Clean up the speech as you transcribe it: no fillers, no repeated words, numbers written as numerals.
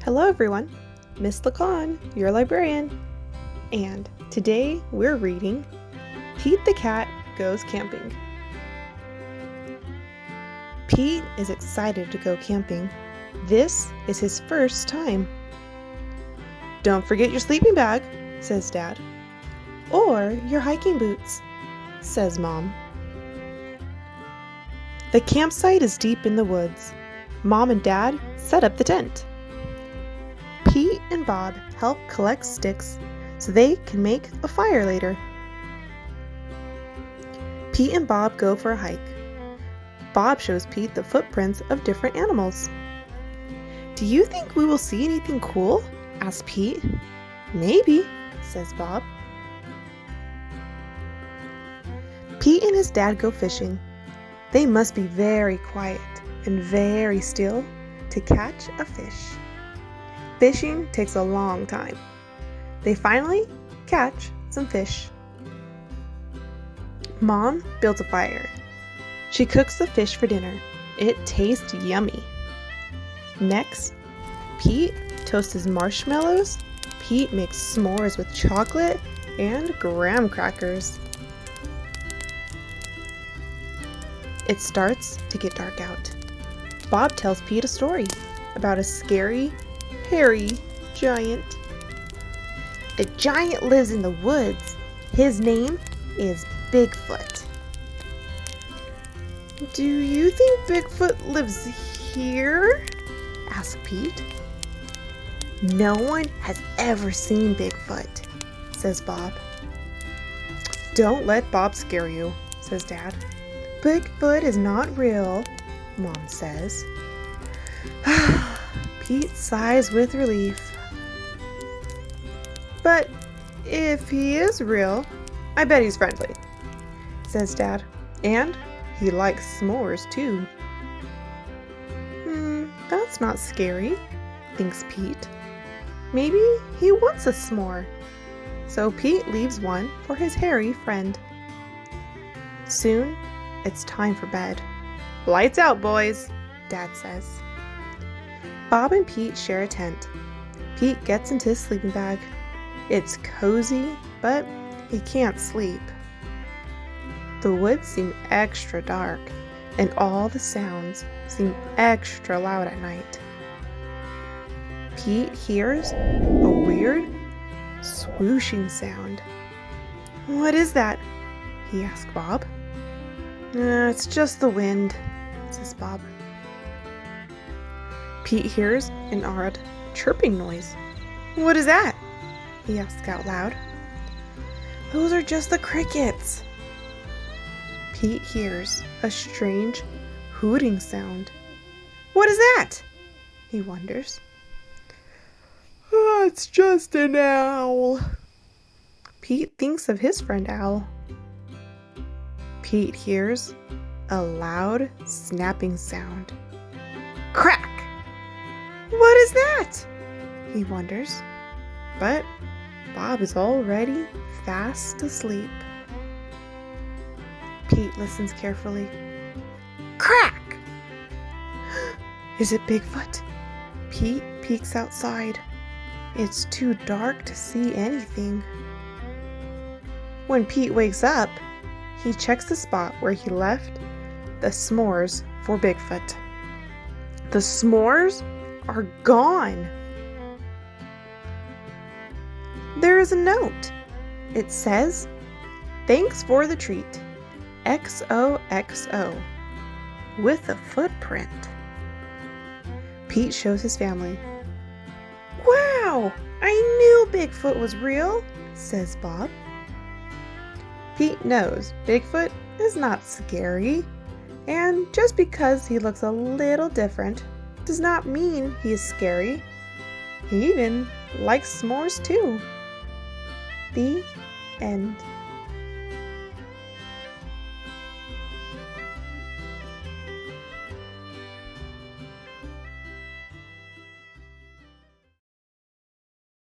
Hello everyone, Miss Licon, your librarian, and today we're reading Pete the Cat Goes Camping. Pete is excited to go camping. This is his first time. Don't forget your sleeping bag, says Dad. Or your hiking boots, says Mom. The campsite is deep in the woods. Mom and Dad set up the tent. Pete and Bob help collect sticks so they can make a fire later. Pete and Bob go for a hike. Bob shows Pete the footprints of different animals. "Do you think we will see anything cool?" asks Pete. "Maybe," says Bob. Pete and his dad go fishing. They must be very quiet and very still to catch a fish. Fishing takes a long time. They finally catch some fish. Mom builds a fire. She cooks the fish for dinner. It tastes yummy. Next, Pete toasts his marshmallows. Pete makes s'mores with chocolate and graham crackers. It starts to get dark out. Bob tells Pete a story about a scary, hairy giant. The giant lives in the woods. His name is Bigfoot. "Do you think Bigfoot lives here?" asks Pete. "No one has ever seen Bigfoot," says Bob. "Don't let Bob scare you," says Dad. "Bigfoot is not real," Mom says. Pete sighs with relief. "But if he is real, I bet he's friendly," says Dad. "And he likes s'mores too." That's not scary," thinks Pete. "Maybe he wants a s'more." So Pete leaves one for his hairy friend. Soon, it's time for bed. "Lights out, boys," Dad says. Bob and Pete share a tent. Pete gets into his sleeping bag. It's cozy, but he can't sleep. The woods seem extra dark, and all the sounds seem extra loud at night. Pete hears a weird swooshing sound. "What is that?" he asks Bob. It's just the wind," says Bob. Pete hears an odd chirping noise. "What is that?" he asks out loud. "Those are just the crickets." Pete hears a strange hooting sound. "What is that?" he wonders. "It's just an owl." Pete thinks of his friend Owl. Pete hears a loud snapping sound. Crack! "What is that?" he wonders. But Bob is already fast asleep. Pete listens carefully. Crack! Is it Bigfoot? Pete peeks outside. It's too dark to see anything. When Pete wakes up, he checks the spot where he left the s'mores for Bigfoot. The s'mores are gone. There is a note. It says, "Thanks for the treat. XOXO." With a footprint. Pete shows his family. "Wow! I knew Bigfoot was real," says Bob. Pete knows Bigfoot is not scary, and just because he looks a little different does not mean he is scary. He even likes s'mores too. The end.